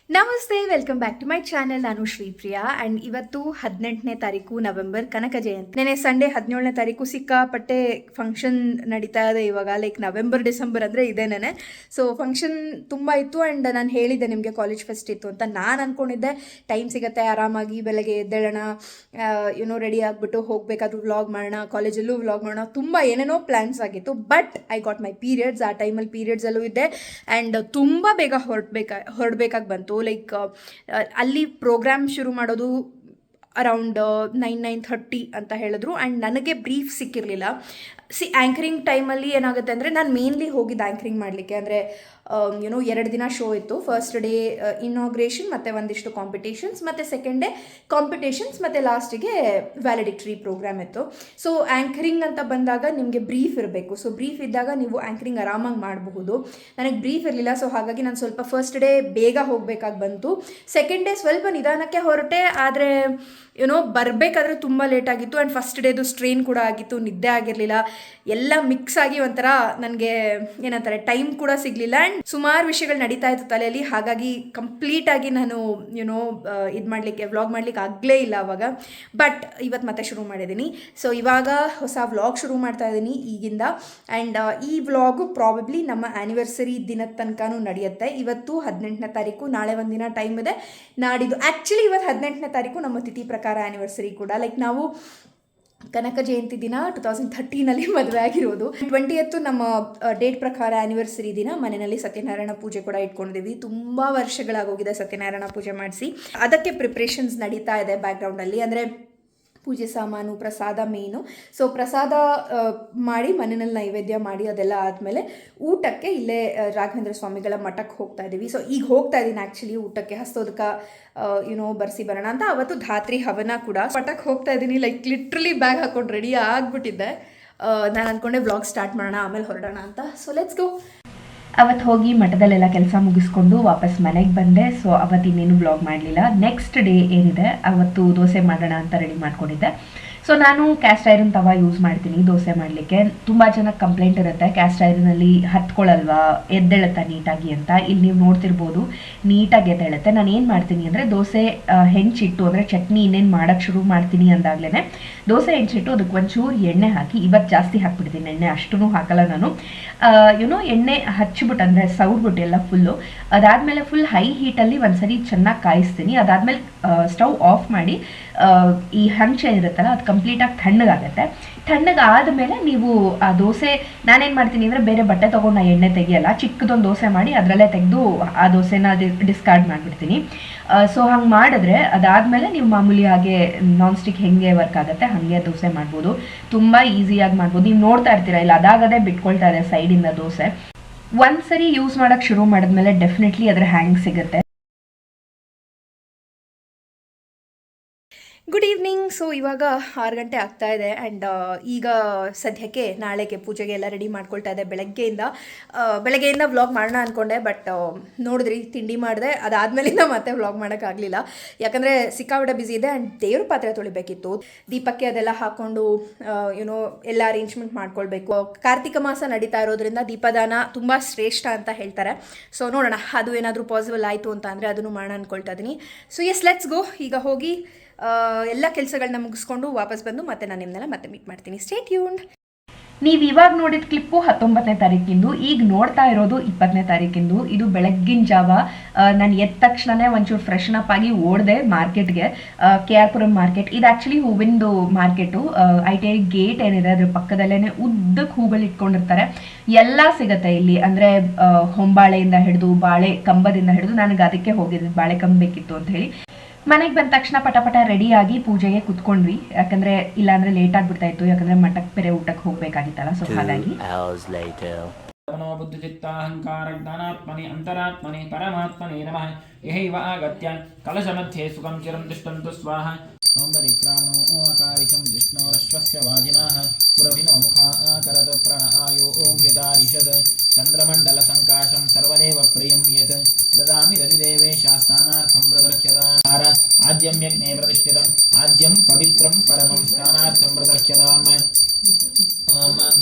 ನಮಸ್ತೆ, welcome back to my channel. ನಾನು Shripriya and ಇವತ್ತು 18ನೇ ತಾರೀಕು ನವೆಂಬರ್, ಕನಕ ಜಯಂತಿ. ನೆನೆ ಸಂಡೇ 17ನೇ ತಾರೀಕು ಸಿಕ್ಕಾಪಟ್ಟೆ ಫಂಕ್ಷನ್ ನಡೀತಾ ಇದೆ ಇವಾಗ. ಲೈಕ್ ನವೆಂಬರ್ ಡಿಸೆಂಬರ್ ಅಂದರೆ ಇದೇನೇ. ಸೊ ಫಂಕ್ಷನ್ ತುಂಬ ಇತ್ತು ಆ್ಯಂಡ್ ನಾನು ಹೇಳಿದ್ದೆ ನಿಮಗೆ ಕಾಲೇಜ್ ಫೆಸ್ಟ್ ಇತ್ತು ಅಂತ. ನಾನು ಅಂದ್ಕೊಂಡಿದ್ದೆ ಟೈಮ್ ಸಿಗುತ್ತೆ ಆರಾಮಾಗಿ ಬೆಳಗ್ಗೆ ಎದ್ದೇಳೋಣ, ರೆಡಿ ಆಗಿಬಿಟ್ಟು ಹೋಗಬೇಕಾದ್ರೂ ವ್ಲಾಗ್ ಮಾಡೋಣ, ಕಾಲೇಜಲ್ಲೂ ವ್ಲಾಗ್ ಮಾಡೋಣ, ತುಂಬ ಏನೇನೋ ಪ್ಲ್ಯಾನ್ಸ್ ಆಗಿತ್ತು. But I got my periods. ಆ ಟೈಮಲ್ಲಿ ಪೀರಿಯಡ್ಸಲ್ಲೂ ಇದ್ದೆ ಆ್ಯಂಡ್ ತುಂಬ ಬೇಗ ಹೊರಡ್ಬೇಕಾಗಿ ಬಂತು. ಲೈಕ್ ಅಲ್ಲಿ ಪ್ರೋಗ್ರಾಮ್ ಶುರು ಮಾಡೋದು ಅರೌಂಡ್ 9:30 ಅಂತ ಹೇಳಿದ್ರು ಆ್ಯಂಡ್ ನನಗೆ ಬ್ರೀಫ್ ಸಿಕ್ಕಿರಲಿಲ್ಲ. ಆ್ಯಂಕರಿಂಗ್ ಟೈಮಲ್ಲಿ ಏನಾಗುತ್ತೆ ಅಂದರೆ, ನಾನು ಮೇನ್ಲಿ ಹೋಗಿದ್ದು ಆ್ಯಂಕರಿಂಗ್ ಮಾಡಲಿಕ್ಕೆ. ಅಂದರೆ 2 ದಿನ ಶೋ ಇತ್ತು. ಫಸ್ಟ್ ಡೇ ಇನಾಗ್ರೇಷನ್ ಮತ್ತು ಒಂದಿಷ್ಟು ಕಾಂಪಿಟೇಷನ್ಸ್, ಮತ್ತು ಸೆಕೆಂಡ್ ಡೇ ಕಾಂಪಿಟೇಷನ್ಸ್, ಮತ್ತು ಲಾಸ್ಟಿಗೆ ವ್ಯಾಲಿಡಿಕ್ಟರಿ ಪ್ರೋಗ್ರಾಮ್ ಇತ್ತು. ಸೊ ಆ್ಯಂಕರಿಂಗ್ ಅಂತ ಬಂದಾಗ ನಿಮಗೆ ಬ್ರೀಫ್ ಇರಬೇಕು. ಸೊ ಬ್ರೀಫ್ ಇದ್ದಾಗ ನೀವು ಆ್ಯಂಕರಿಂಗ್ ಆರಾಮಾಗಿ ಮಾಡಬಹುದು. ನನಗೆ ಬ್ರೀಫ್ ಇರಲಿಲ್ಲ. ಸೊ ಹಾಗಾಗಿ ನಾನು ಸ್ವಲ್ಪ ಫಸ್ಟ್ ಡೇ ಬೇಗ ಹೋಗಬೇಕಾಗಿ ಬಂತು. ಸೆಕೆಂಡ್ ಡೇ ಸ್ವಲ್ಪ ನಿಧಾನಕ್ಕೆ ಹೊರಟೆ, ಆದರೆ ಬರಬೇಕಾದ್ರೆ ತುಂಬ ಲೇಟ್ ಆಗಿತ್ತು ಆ್ಯಂಡ್ ಫಸ್ಟ್ ಡೇದು ಸ್ಟ್ರೈನ್ ಕೂಡ ಆಗಿತ್ತು, ನಿದ್ದೆ ಆಗಿರಲಿಲ್ಲ, ಎಲ್ಲ ಮಿಕ್ಸ್ ಆಗಿ ಒಂಥರ ನನಗೆ ಏನಂತಾರೆ ಟೈಮ್ ಕೂಡ ಸಿಗಲಿಲ್ಲ ಆ್ಯಂಡ್ ಸುಮಾರು ವಿಷಯಗಳು ನಡೀತಾ ಇತ್ತು ತಲೆಯಲ್ಲಿ. ಹಾಗಾಗಿ ಕಂಪ್ಲೀಟಾಗಿ ನಾನು ವ್ಲಾಗ್ ಮಾಡಲಿಕ್ಕೆ ಆಗಲೇ ಇಲ್ಲ ಅವಾಗ. ಬಟ್ ಇವತ್ತು ಮತ್ತೆ ಶುರು ಮಾಡಿದ್ದೀನಿ. ಸೊ ಇವಾಗ ಹೊಸ ವ್ಲಾಗ್ ಶುರು ಮಾಡ್ತಾ ಇದ್ದೀನಿ ಈಗಿಂದ. ಆ್ಯಂಡ್ ಈ ವ್ಲಾಗು ಪ್ರಾಬಬ್ಲಿ ನಮ್ಮ ಆ್ಯನಿವರ್ಸರಿ ದಿನದ ತನಕನೂ ನಡೆಯುತ್ತೆ. ಇವತ್ತು 18ನೇ ತಾರೀಕು, ನಾಳೆ ಒಂದಿನ ಟೈಮ್ ಇದೆ. ನಾಡಿದ್ದು ಆ್ಯಕ್ಚುಲಿ ಇವತ್ತು 18ನೇ ತಾರೀಕು ನಮ್ಮ ತಿಥಿ ಪ್ರಕಾರ ಆ್ಯನಿವರ್ಸರಿ ಕೂಡ. ಲೈಕ್ ನಾವು ಕನಕ ಜಯಂತಿ ದಿನ 2013ನಲ್ಲಿ ಮದುವೆ ಆಗಿರೋದು. 20th ನಮ್ಮ ಡೇಟ್ ಪ್ರಕಾರ ಆ್ಯನಿವರ್ಸರಿ ದಿನ ಮನೆಯಲ್ಲಿ ಸತ್ಯನಾರಾಯಣ ಪೂಜೆ ಕೂಡ ಇಟ್ಕೊಂಡಿದ್ದೀವಿ. ತುಂಬ ವರ್ಷಗಳಾಗೋಗಿದೆ ಸತ್ಯನಾರಾಯಣ ಪೂಜೆ ಮಾಡಿಸಿ. ಅದಕ್ಕೆ ಪ್ರಿಪ್ರೇಷನ್ಸ್ ನಡೀತಾ ಇದೆ ಬ್ಯಾಕ್ಗ್ರೌಂಡಲ್ಲಿ. ಅಂದರೆ ಪೂಜೆ ಸಾಮಾನು, ಪ್ರಸಾದ ಮೇನು. ಸೊ ಪ್ರಸಾದ ಮಾಡಿ ಮನೆಯಲ್ಲಿ ನೈವೇದ್ಯ ಮಾಡಿ ಅದೆಲ್ಲ ಆದಮೇಲೆ ಊಟಕ್ಕೆ ಇಲ್ಲೇ ರಾಘವೇಂದ್ರ ಸ್ವಾಮಿಗಳ ಮಠಕ್ಕೆ ಹೋಗ್ತಾ ಇದ್ದೀವಿ. ಸೊ ಈಗ ಹೋಗ್ತಾ ಇದ್ದೀನಿ ಆ್ಯಕ್ಚುಲಿ ಊಟಕ್ಕೆ, ಹಸ್ತೋದಕ ಬರ್ಸಿ ಬರೋಣ ಅಂತ. ಅವತ್ತು ಧಾತ್ರಿ ಹವನ ಕೂಡ. ಮಠಕ್ಕೆ ಹೋಗ್ತಾ ಇದ್ದೀನಿ. ಲೈಕ್ ಲಿಟ್ರಲಿ ಬ್ಯಾಗ್ ಹಾಕೊಂಡು ರೆಡಿ ಆಗಿಬಿಟ್ಟಿದ್ದೆ. ನಾನು ಅಂದ್ಕೊಂಡೆ ವ್ಲಾಗ್ ಸ್ಟಾರ್ಟ್ ಮಾಡೋಣ, ಆಮೇಲೆ ಹೊರಡೋಣ ಅಂತ. So let's go. ಅವತ್ತು ಹೋಗಿ ಮಠದಲ್ಲೆಲ್ಲ ಕೆಲಸ ಮುಗಿಸ್ಕೊಂಡು ವಾಪಸ್ ಮನೆಗೆ ಬಂದೆ. ಸೊ ಅವತ್ತಿನ್ನೇನು ವ್ಲಾಗ್ ಮಾಡಲಿಲ್ಲ. ನೆಕ್ಸ್ಟ್ ಡೇ ಏನಿದೆ ಅವತ್ತು ದೋಸೆ ಮಾಡೋಣ ಅಂತ ರೆಡಿ ಮಾಡ್ಕೊಂಡಿದ್ದೆ. ಸೊ ನಾನು ಕ್ಯಾಸ್ಟ್ ಐರನ್ ತವಾ ಯೂಸ್ ಮಾಡ್ತೀನಿ ದೋಸೆ ಮಾಡಲಿಕ್ಕೆ. ತುಂಬ ಜನಕ್ಕೆ ಕಂಪ್ಲೇಂಟ್ ಇರುತ್ತೆ ಕ್ಯಾಸ್ಟ್ ಐರನಲ್ಲಿ ಹತ್ಕೊಳ್ಳಲ್ವಾ, ಎದ್ದೇಳುತ್ತಾ ನೀಟಾಗಿ ಅಂತ. ಇಲ್ಲಿ ನೀವು ನೋಡ್ತಿರ್ಬೋದು ನೀಟಾಗಿ ಎದ್ದೇಳುತ್ತೆ. ನಾನು ಏನು ಮಾಡ್ತೀನಿ ಅಂದರೆ, ದೋಸೆ ಹೆಂಚಿಟ್ಟು ಅಂದರೆ ಚಟ್ನಿ ಇನ್ನೇನು ಮಾಡೋಕ್ಕೆ ಶುರು ಮಾಡ್ತೀನಿ ಅಂದಾಗಲೇ ದೋಸೆ ಹೆಂಚಿಟ್ಟು ಅದಕ್ಕೆ ಒಂಚೂರು ಎಣ್ಣೆ ಹಾಕಿ, ಇವತ್ತು ಜಾಸ್ತಿ ಹಾಕ್ಬಿಡ್ತೀನಿ ಎಣ್ಣೆ, ಅಷ್ಟೂ ಹಾಕಲ್ಲ ನಾನು. ಎಣ್ಣೆ ಹಚ್ಚಿಬಿಟ್ಟು ಅಂದರೆ ಸೌರ್ಬಿಟ್ಟು ಎಲ್ಲ ಫುಲ್ಲು. ಅದಾದಮೇಲೆ ಫುಲ್ ಹೈ ಹೀಟಲ್ಲಿ ಒಂದ್ಸರಿ ಚೆನ್ನಾಗಿ ಕಾಯಿಸ್ತೀನಿ. ಅದಾದಮೇಲೆ ಸ್ಟವ್ ಆಫ್ ಮಾಡಿ ಈ ಹಂಚೆ ಇರುತ್ತಲ್ಲ ಅದು ಕಂಪ್ಲೀಟಾಗಿ ತಣ್ಣಗಾಗುತ್ತೆ. ತಣ್ಣಗಾದ ನೀವು ಆ ದೋಸೆ, ನಾನೇನು ಮಾಡ್ತೀನಿ ಅಂದರೆ ಬೇರೆ ಬಟ್ಟೆ ತೊಗೊಂಡು ಆ ಎಣ್ಣೆ ತೆಗಿಯಲ್ಲ, ಚಿಕ್ಕದೊಂದು ದೋಸೆ ಮಾಡಿ ಅದರಲ್ಲೇ ತೆಗೆದು ಆ ದೋಸೆನ ಡಿಸ್ಕಾರ್ಡ್ ಮಾಡಿಬಿಡ್ತೀನಿ. ಸೊ ಹಂಗೆ ಮಾಡಿದ್ರೆ ಅದಾದಮೇಲೆ ನೀವು ಮಾಮೂಲಿ ಹಾಗೆ ನಾನ್ ಸ್ಟಿಕ್ ಹೆಂಗೆ ವರ್ಕ್ ಆಗುತ್ತೆ ಹಾಗೆ ದೋಸೆ ಮಾಡ್ಬೋದು. ತುಂಬ ಈಸಿಯಾಗಿ ಮಾಡ್ಬೋದು. ನೀವು ನೋಡ್ತಾ ಇರ್ತೀರಾ ಇಲ್ಲ ಅದಾಗದೇ ಬಿಟ್ಕೊಳ್ತಾ ಇದೆ ಸೈಡಿಂದ ದೋಸೆ. ಒಂದ್ಸರಿ ಯೂಸ್ ಮಾಡೋಕ್ಕೆ ಶುರು ಮಾಡಿದ್ಮೇಲೆ ಡೆಫಿನೆಟ್ಲಿ ಅದರ ಹ್ಯಾಂಗ್ ಸಿಗುತ್ತೆ. Good evening. ಸೊ ಇವಾಗ 6 ಗಂಟೆ ಆಗ್ತಾ ಇದೆ ಆ್ಯಂಡ್ ಈಗ ಸದ್ಯಕ್ಕೆ ನಾಳೆಗೆ ಪೂಜೆಗೆ ಎಲ್ಲ ರೆಡಿ ಮಾಡ್ಕೊಳ್ತಾ ಇದೆ. ಬೆಳಗ್ಗೆಯಿಂದ ವ್ಲಾಗ್ ಮಾಡೋಣ ಅಂದ್ಕೊಂಡೆ, ಬಟ್ ನೋಡಿದ್ರಿ ತಿಂಡಿ ಮಾಡಿದೆ. ಅದಾದಮೇಲಿಂದ ಮತ್ತೆ ವ್ಲಾಗ್ ಮಾಡೋಕ್ಕಾಗಲಿಲ್ಲ, ಯಾಕಂದರೆ ಸಿಕ್ಕಾಬಿಟ್ಟೆ ಬ್ಯುಸಿ ಇದೆ ಆ್ಯಂಡ್ ದೇವ್ರ ಪಾತ್ರೆ ತೊಳಿಬೇಕಿತ್ತು. ದೀಪಕ್ಕೆ ಅದೆಲ್ಲ ಹಾಕ್ಕೊಂಡು ಎಲ್ಲ ಅರೇಂಜ್ಮೆಂಟ್ ಮಾಡ್ಕೊಳ್ಬೇಕು. ಕಾರ್ತಿಕ ಮಾಸ ನಡೀತಾ ಇರೋದ್ರಿಂದ ದೀಪದಾನ ತುಂಬ ಶ್ರೇಷ್ಠ ಅಂತ ಹೇಳ್ತಾರೆ. ಸೊ ನೋಡೋಣ, ಅದು ಏನಾದರೂ ಪಾಸಿಬಲ್ ಆಯಿತು ಅಂತ ಅಂದರೆ ಅದನ್ನು ಮಾಡೋಣ ಅಂದ್ಕೊಳ್ತಾ ಇದ್ದೀನಿ. So yes, let's go. ಈಗ ಹೋಗಿ ಎಲ್ಲ ಕೆಲಸಗಳನ್ನ ಮುಗಿಸ್ಕೊಂಡು ವಾಪಸ್ ಬಂದು ಮತ್ತೆ ನಾನು ನಿಮ್ಮನ್ನೆಲ್ಲ ಮತ್ತೆ ಮೀಟ್ ಮಾಡ್ತೀನಿ. Stay tuned. ನೀವು ಇವಾಗ ನೋಡಿದ ಕ್ಲಿಪ್ಪು 19ನೇ ತಾರೀಕಿಂದು, ಈಗ ನೋಡ್ತಾ ಇರೋದು 20ನೇ ತಾರೀಕಿಂದು. ಇದು ಬೆಳಗ್ಗಿನ ಜಾವ. ನಾನು ಎದ್ದ ತಕ್ಷಣನೇ ಒಂಚೂರು ಫ್ರೆಶನ್ ಅಪ್ ಆಗಿ ಓಡಿದೆ ಮಾರ್ಕೆಟ್ಗೆ, KR ಪುರಂ ಮಾರ್ಕೆಟ್. ಇದು ಆ್ಯಕ್ಚುಲಿ ಹೂವಿಂದು ಮಾರ್ಕೆಟು. ITI ಗೇಟ್ ಏನಿದೆ ಅದ್ರ ಪಕ್ಕದಲ್ಲೇ ಉದ್ದಕ್ಕೆ ಹೂಗಳು ಇಟ್ಕೊಂಡಿರ್ತಾರೆ. ಎಲ್ಲ ಸಿಗುತ್ತೆ ಇಲ್ಲಿ. ಅಂದರೆ ಹೊಂಬಾಳೆಯಿಂದ ಹಿಡಿದು ಬಾಳೆ ಕಂಬದಿಂದ ಹಿಡಿದು. ನನಗೆ ಅದಕ್ಕೆ ಹೋಗಿದ್ದೆ, ಬಾಳೆ ಕಂಬ ಬೇಕಿತ್ತು ಅಂತ ಹೇಳಿ. ಮನೆಗೆ ಬಂದ ತಕ್ಷಣ ಪಟ ರೆಡಿಯಾಗಿ ಪೂಜೆಗೆ ಕುತ್ಕೊಂಡ್ವಿ, ಯಾಕಂದ್ರೆ ಇಲ್ಲಾಂದ್ರೆ ಲೇಟ್ ಆಗ್ಬಿಡ್ತಾ ಇತ್ತು, ಯಾಕಂದ್ರೆ ಮಠಕ್ಕೆ ಬೇರೆ ಊಟಕ್ಕೆ ಹೋಗ್ಬೇಕಾಗಿತ್ತಲ್ಲ. ಸೊ ಹಾಗಾಗಿ ಬುದ್ಧಿಚಿತ್ತಾಹಂಕಾರ ಜ್ಞಾನಾತ್ಮನೆ ಅಂತರಾತ್ಮನೆ ಪರಮಾತ್ಮನೆ ನಮಃ. ಯಹೈವ ಆಗತ್ಯ ಕಲಶ ಮಧ್ಯೆ ಸುಖಂ ಚಿರಂ ತಿಷ್ಟಂತು ಸ್ವಾಹ. ಸೌಂದರ್ಯಪ್ರಾಣೋ ಆಕಾರಿಶಂ ಜಿಷ್ಣೋರಶ್ವಸ್ಯ ವಾಜಿನಃ ಸುರವಿನೋ ಮುಖಾಕರತ ಪ್ರಣಾಯೋ ಓಂ ಹಿತಾರಿಷತ್. ಚಂದ್ರಮಂಡಲ ಸಂಕಾಶಂ ಸರ್ವದೇವ ಪ್ರಿಯಂ ಯತ್ ದದಾಮಿ ರತಿದೇವೇಶ ಸ್ನಾನಾರ್ಥಂ ಪ್ರದರ್ಶ್ಯತಾರ. ಆಜ್ಯಂ ಯಜ್ಞೇ ಪ್ರತಿಷ್ಠಿತಂ ಆಜ್ಯಂ ಪವಿತ್ರಂ ಪರಮಂ ಸ್ನಾನಾರ್ಥಂ ಪ್ರದರ್ಶ್ಯತಾಂ.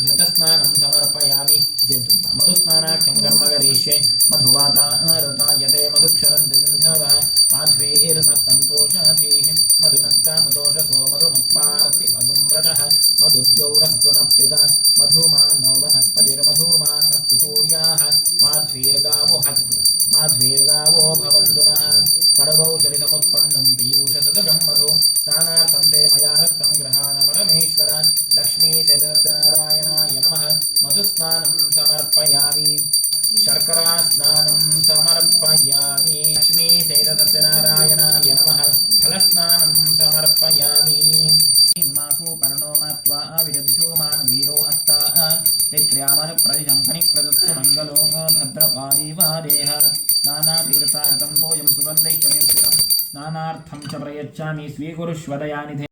ಘೃತಸ್ನಾನಂ ಸಮರ್ಪಯಾಮಿ ಜೇನುತುಪ್ಪ ಮಧುಸ್ನಾನಾಖ್ಯಂ ಕರ್ಮ ಕರಿಷ್ಯೆ ಮಧುವಾತಾಯತೆ ಮಧುಕ್ಷರಂತಿ ಸಿಂಧವಃ ಮಾಧ್ವೇರ್ನ ಸಂತೋಷಧೀಃ ಮಧುನಕ್ತಾಮತೋಷಸೋ ಮಧುಮತ್ಪಾರ್ತಿ ಮಧುಮ್ರತಃ ಮಧುದ್ಯೌರಸ್ತು ನ ಪಿತ ಮಧುಮಾನೋ ವನಸ್ಪತಿರ್ಮಧುಮಾನಸ್ತು ಸೂರ್ಯಾಃ ಮಾಧ್ವೀರ್ಗಾವೋ ಹಾಕಿತು ಮಾಧ್ವೀರ್ಗಾವೋ ಭವಂತು ನಃ ಸರ್ವೌಷಧಿಸमुत्पन्नं पीयूषसदृशं मधु स्नानार्थं ते मया रक्तं गृहाण परमेश्वर लक्ष्मीसहितसत्यनारायणाय नमः मधुस्नानं समर्पयामि शर्करास्नानं समर्पयामि लक्ष्मीसहितसत्यनारायणाय नमः फलस्नानं समर्पयामि मासु पर्णो मत्वा विदधिषो मान वीरो अस्ता तित्र्यामर प्रदिशं कनिक्रदत्सु मङ्गलो भद्रवादिवादेह नानातीर्थार्थं तोयं सुगन्धैश्चमिंसितं नानार्थं च प्रयच्छामि स्वीकुरुष्व दयानिधे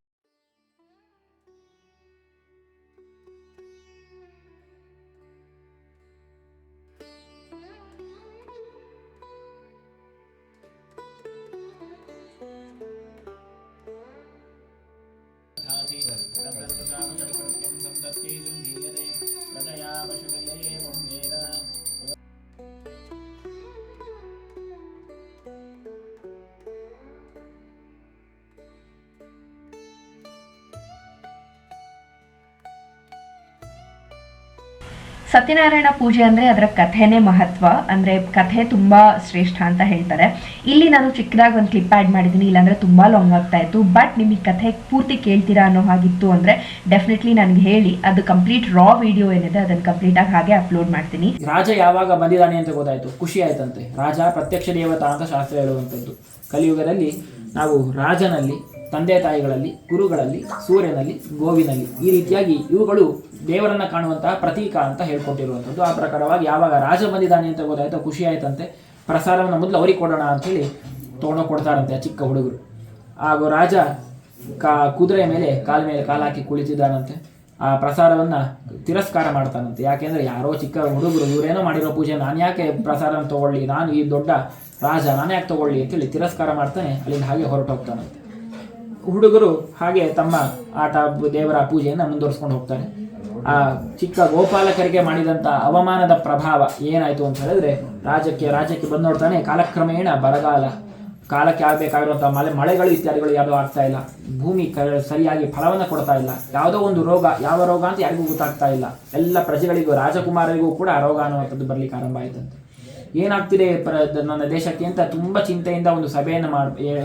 ಸತ್ಯನಾರಾಯಣ ಪೂಜೆ ಅಂದರೆ ಅದರ ಕಥೆನೇ ಮಹತ್ವ, ಅಂದರೆ ಕಥೆ ತುಂಬ ಶ್ರೇಷ್ಠ ಅಂತ ಹೇಳ್ತಾರೆ. ಇಲ್ಲಿ ನಾನು ಚಿಕ್ಕದಾಗಿ ಒಂದು ಕ್ಲಿಪ್ ಆ್ಯಡ್ ಮಾಡಿದ್ದೀನಿ, ಇಲ್ಲಾಂದರೆ ತುಂಬ ಲಾಂಗ್ ಆಗ್ತಾ ಇತ್ತು. ಬಟ್ ನಿಮಗೆ ಕಥೆ ಪೂರ್ತಿ ಕೇಳ್ತೀರಾ ಅನ್ನೋ ಹಾಗಿತ್ತು ಅಂದರೆ ಡೆಫಿನೆಟ್ಲಿ ನನಗೆ ಹೇಳಿ, ಅದು ಕಂಪ್ಲೀಟ್ ರಾ ವಿಡಿಯೋ ಏನಿದೆ ಅದನ್ನು ಕಂಪ್ಲೀಟಾಗಿ ಹಾಗೆ ಅಪ್ಲೋಡ್ ಮಾಡ್ತೀನಿ. ರಾಜ ಯಾವಾಗ ಬಂದಿದ್ದಾನೆ ಅಂತ ಗೊತ್ತಾಯಿತು, ಖುಷಿ ಆಯ್ತಂತೆ. ರಾಜ ಪ್ರತ್ಯಕ್ಷ ದೇವತಾ ಅಂತ ಶಾಸ್ತ್ರ ಹೇಳುವಂಥದ್ದು. ಕಲಿಯುಗದಲ್ಲಿ ನಾವು ರಾಜನಲ್ಲಿ, ತಂದೆ ತಾಯಿಗಳಲ್ಲಿ, ಗುರುಗಳಲ್ಲಿ, ಸೂರ್ಯನಲ್ಲಿ, ಗೋವಿನಲ್ಲಿ ಈ ರೀತಿಯಾಗಿ ಇವುಗಳು ದೇವರನ್ನ ಕಾಣುವಂತಹ ಪ್ರತೀಕ ಅಂತ ಹೇಳ್ಕೊಟ್ಟಿರುವಂಥದ್ದು. ಆ ಪ್ರಕಾರವಾಗಿ ಯಾವಾಗ ರಾಜ ಬಂದಿದ್ದಾನೆ ಅಂತ ಗೊತ್ತಾಯ್ತು, ಖುಷಿ ಆಯ್ತಂತೆ. ಪ್ರಸಾದವನ್ನು ಮೊದಲು ಅವ್ರಿಗೆ ಕೊಡೋಣ ಅಂಥೇಳಿ ತೊಗೊಂಡೋಗಿ ಕೊಡ್ತಾರಂತೆ ಚಿಕ್ಕ ಹುಡುಗರು. ಹಾಗೂ ರಾಜ ಕುದುರೆ ಮೇಲೆ ಕಾಲಾಕಿ ಕುಳಿತಿದ್ದಾನಂತೆ. ಆ ಪ್ರಸಾದವನ್ನು ತಿರಸ್ಕಾರ ಮಾಡ್ತಾನಂತೆ. ಯಾಕೆಂದರೆ ಯಾರೋ ಚಿಕ್ಕ ಹುಡುಗರು, ಇವರೇನೋ ಮಾಡಿರೋ ಪೂಜೆ, ನಾನು ಯಾಕೆ ಪ್ರಸಾದವನ್ನು ತೊಗೊಳ್ಳಿ, ನಾನು ಈ ದೊಡ್ಡ ರಾಜ, ನಾನು ಯಾಕೆ ತೊಗೊಳ್ಳಿ ಅಂತೇಳಿ ತಿರಸ್ಕಾರ ಮಾಡ್ತಾನೆ. ಅಲ್ಲಿಂದ ಹಾಗೆ ಹೊರಟೋಗ್ತಾನಂತೆ. ಹುಡುಗರು ಹಾಗೆ ತಮ್ಮ ದೇವರ ಪೂಜೆಯನ್ನು ಮುಂದುವರಿಸ್ಕೊಂಡು ಹೋಗ್ತಾರೆ. ಆ ಚಿಕ್ಕ ಗೋಪಾಲಕರಿಗೆ ಮಾಡಿದಂಥ ಅವಮಾನದ ಪ್ರಭಾವ ಏನಾಯಿತು ಅಂತ ಹೇಳಿದ್ರೆ, ರಾಜ್ಯಕ್ಕೆ ಬಂದು ನೋಡ್ತಾನೆ, ಕಾಲಕ್ರಮೇಣ ಬರಗಾಲ, ಕಾಲಕ್ಕೆ ಆಗಬೇಕಾಗಿರುವಂಥ ಮಳೆಗಳು ಇತ್ಯಾದಿಗಳು ಯಾವುದೋ ಆಗ್ತಾ ಇಲ್ಲ, ಭೂಮಿ ಸರಿಯಾಗಿ ಫಲವನ್ನು ಕೊಡ್ತಾ ಇಲ್ಲ, ಯಾವುದೋ ಒಂದು ರೋಗ, ಯಾವ ರೋಗ ಅಂತ ಯಾರಿಗೂ ಗೊತ್ತಾಗ್ತಾ ಇಲ್ಲ. ಎಲ್ಲ ಪ್ರಜೆಗಳಿಗೂ, ರಾಜಕುಮಾರರಿಗೂ ಕೂಡ ಆ ರೋಗ ಅನ್ನುವಂಥದ್ದು ಬರಲಿಕ್ಕೆ ಆರಂಭ ಆಯಿತಂತೆ. ಏನಾಗ್ತಿದೆ ನನ್ನ ದೇಶಕ್ಕೆ ಅಂತ ತುಂಬ ಚಿಂತೆಯಿಂದ ಒಂದು ಸಭೆಯನ್ನು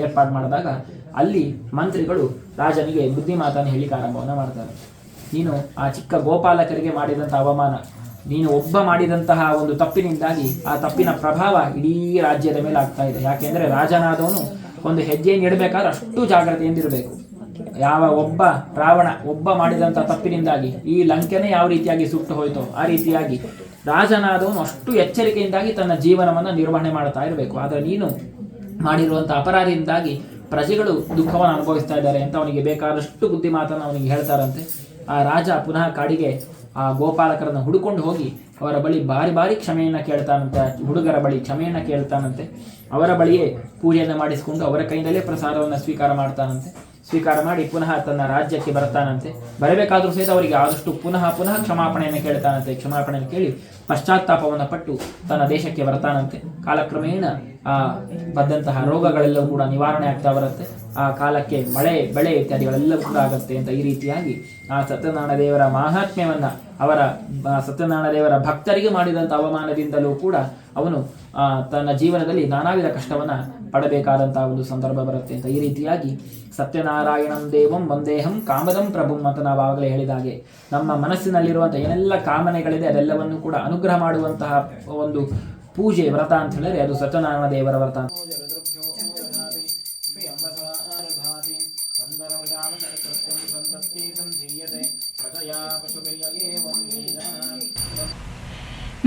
ಏರ್ಪಾಡು ಮಾಡಿದಾಗ ಅಲ್ಲಿ ಮಂತ್ರಿಗಳು ರಾಜನಿಗೆ ಬುದ್ಧಿ ಮಾತನ್ನು ಹೇಳಿಕ್ಕೆ ಆರಂಭವನ್ನು ಮಾಡ್ತಾರೆ. ನೀನು ಆ ಚಿಕ್ಕ ಗೋಪಾಲಕರಿಗೆ ಮಾಡಿದಂಥ ಅವಮಾನ, ನೀನು ಒಬ್ಬ ಮಾಡಿದಂತಹ ಒಂದು ತಪ್ಪಿನಿಂದಾಗಿ ಆ ತಪ್ಪಿನ ಪ್ರಭಾವ ಇಡೀ ರಾಜ್ಯದ ಮೇಲೆ ಆಗ್ತಾ ಇದೆ. ಯಾಕೆಂದರೆ ರಾಜನಾದವನು ಒಂದು ಹೆಜ್ಜೆಯನ್ನು ಇಡಬೇಕಾದ್ರೆ ಅಷ್ಟು ಜಾಗ್ರತೆಯಿಂದಿರಬೇಕು. ಯಾವ ರಾವಣ ಒಬ್ಬ ಮಾಡಿದಂಥ ತಪ್ಪಿನಿಂದಾಗಿ ಈ ಲಂಕೆನೇ ಯಾವ ರೀತಿಯಾಗಿ ಸುಟ್ಟು ಹೋಯ್ತೋ ಆ ರೀತಿಯಾಗಿ ರಾಜನಾದವನು ಅಷ್ಟು ಎಚ್ಚರಿಕೆಯಿಂದಾಗಿ ತನ್ನ ಜೀವನವನ್ನು ನಿರ್ವಹಣೆ ಮಾಡ್ತಾ ಇರಬೇಕು. ಆದರೆ ನೀನು ಮಾಡಿರುವಂಥ ಅಪರಾಧದಿಂದಾಗಿ ಪ್ರಜೆಗಳು ದುಃಖವನ್ನು ಅನುಭವಿಸ್ತಾ ಇದ್ದಾರೆ ಅಂತ ಅವನಿಗೆ ಬೇಕಾದಷ್ಟು ಬುದ್ಧಿ ಮಾತನ್ನು ಅವನಿಗೆ ಹೇಳ್ತಾರಂತೆ. ಆ ರಾಜ ಪುನಃ ಕಾಡಿಗೆ ಆ ಗೋಪಾಲಕರನ್ನು ಹುಡುಕೊಂಡು ಹೋಗಿ ಅವರ ಬಳಿ ಬಾರಿ ಕ್ಷಮೆಯನ್ನು ಕೇಳ್ತಾನಂತೆ. ಹುಡುಗರ ಬಳಿ ಕ್ಷಮೆಯನ್ನು ಕೇಳ್ತಾನಂತೆ. ಅವರ ಬಳಿಯೇ ಪೂಜೆಯನ್ನು ಮಾಡಿಸಿಕೊಂಡು ಅವರ ಕೈಯಿಂದಲೇ ಪ್ರಸಾದವನ್ನು ಸ್ವೀಕಾರ ಮಾಡ್ತಾನಂತೆ. ಸ್ವೀಕಾರ ಮಾಡಿ ಪುನಃ ತನ್ನ ರಾಜ್ಯಕ್ಕೆ ಬರ್ತಾನಂತೆ. ಬರಬೇಕಾದ್ರೂ ಸಹಿತ ಅವರಿಗೆ ಆದಷ್ಟು ಪುನಃ ಕ್ಷಮಾಪಣೆಯನ್ನು ಕೇಳ್ತಾನಂತೆ. ಕ್ಷಮಾಪಣೆಯನ್ನು ಕೇಳಿ ಪಶ್ಚಾತ್ತಾಪವನ್ನು ಪಟ್ಟು ತನ್ನ ದೇಶಕ್ಕೆ ಬರ್ತಾನಂತೆ. ಕಾಲಕ್ರಮೇಣ ಬಂದಂತಹ ರೋಗಗಳೆಲ್ಲವೂ ಕೂಡ ನಿವಾರಣೆ ಆಗ್ತಾ ಬರುತ್ತೆ. ಆ ಕಾಲಕ್ಕೆ ಮಳೆ ಬೆಳೆ ಇತ್ಯಾದಿಗಳೆಲ್ಲವೂ ಕೂಡ ಆಗುತ್ತೆ ಅಂತ ಈ ರೀತಿಯಾಗಿ ಆ ಸತ್ಯನಾರಾಯಣ ದೇವರ ಮಾಹಾತ್ಮ್ಯವನ್ನು, ಅವರ ಸತ್ಯನಾರಾಯಣ ದೇವರ ಭಕ್ತರಿಗೆ ಮಾಡಿದಂಥ ಅವಮಾನದಿಂದಲೂ ಕೂಡ ಅವನು ತನ್ನ ಜೀವನದಲ್ಲಿ ನಾನಾ ವಿಧ ಕಷ್ಟವನ್ನು ಪಡಬೇಕಾದಂತಹ ಒಂದು ಸಂದರ್ಭ ಬರುತ್ತೆ ಅಂತ ಈ ರೀತಿಯಾಗಿ ಸತ್ಯನಾರಾಯಣಂ ದೇವಂ ವಂದೇಹಂ ಕಾಮದಂ ಪ್ರಭುಂ ಅಂತ ನಾವು ಆವಾಗಲೇ ಹೇಳಿದ ಹಾಗೆ ನಮ್ಮ ಮನಸ್ಸಿನಲ್ಲಿರುವಂಥ ಏನೆಲ್ಲ ಕಾಮನೆಗಳಿದೆ ಅದೆಲ್ಲವನ್ನು ಕೂಡ ಅನುಗ್ರಹ ಮಾಡುವಂತಹ ಒಂದು ಪೂಜೆ, ವ್ರತ ಅಂತ ಹೇಳಿದ್ರೆ ಅದು ಸತ್ಯನಾರಾಯಣ ದೇವರ ವ್ರತ.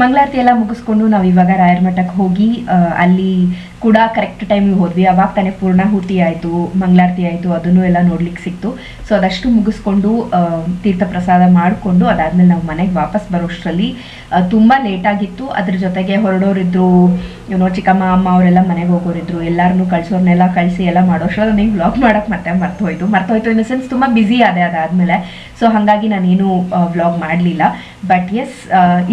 ಮಂಗಳಾರತಿ ಎಲ್ಲ ಮುಗಿಸ್ಕೊಂಡು ನಾವು ಇವಾಗ ರಾಯರ ಮಠಕ್ಕೆ ಹೋಗಿ ಅಲ್ಲಿ ಕೂಡ ಕರೆಕ್ಟ್ ಟೈಮಿಗೆ ಹೋದ್ವಿ. ಅವಾಗ ತಾನೇ ಪೂರ್ಣಾಹುತಿ ಆಯಿತು, ಮಂಗಳಾರತಿ ಆಯಿತು, ಅದನ್ನು ಎಲ್ಲ ನೋಡ್ಲಿಕ್ಕೆ ಸಿಕ್ತು. ಸೊ ಅದಷ್ಟು ಮುಗಿಸ್ಕೊಂಡು ತೀರ್ಥ ಪ್ರಸಾದ ಮಾಡಿಕೊಂಡು ಅದಾದ್ಮೇಲೆ ನಾವು ಮನೆಗೆ ವಾಪಸ್ ಬರೋಷ್ಟರಲ್ಲಿ ತುಂಬ ಲೇಟ್ ಆಗಿತ್ತು. ಅದ್ರ ಜೊತೆಗೆ ಹೊರಡೋರಿದ್ರು, ಚಿಕ್ಕಮ್ಮ ಅಮ್ಮ ಅವರೆಲ್ಲ ಮನೆಗೆ ಹೋಗೋರಿದ್ರು. ಎಲ್ಲರನ್ನೂ ಕಳ್ಸೋರ್ನೆಲ್ಲ ಕಳಿಸಿ ಎಲ್ಲ ಮಾಡೋಷ್ಟರಲ್ಲಿ ನೀವು ವ್ಲಾಗ್ ಮಾಡೋಕೆ ಮತ್ತೆ ಮರ್ತೋಯ್ತು ಇನ್ ದ ಸೆನ್ಸ್ ತುಂಬ ಬ್ಯುಸಿ ಆದೆ ಅದಾದಮೇಲೆ. ಸೊ ಹಾಗಾಗಿ ನಾನೇನು ವ್ಲಾಗ್ ಮಾಡಲಿಲ್ಲ. ಬಟ್ ಎಸ್,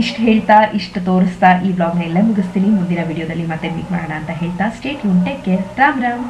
ಇಷ್ಟು ಹೇಳ್ತಾ ಇಷ್ಟು ತೋರಿಸ್ತಾ ಈ ವ್ಲಾಗ್ನ ಎಲ್ಲೇ ಮುಗಿಸ್ತೀನಿ. ಮುಂದಿನ ವಿಡಿಯೋದಲ್ಲಿ ಮತ್ತೆ ಮೀಟ್ ಮಾಡೋಣ ಅಂತ ಹೇಳ್ತಾ stay tune, take care, Ram Ram.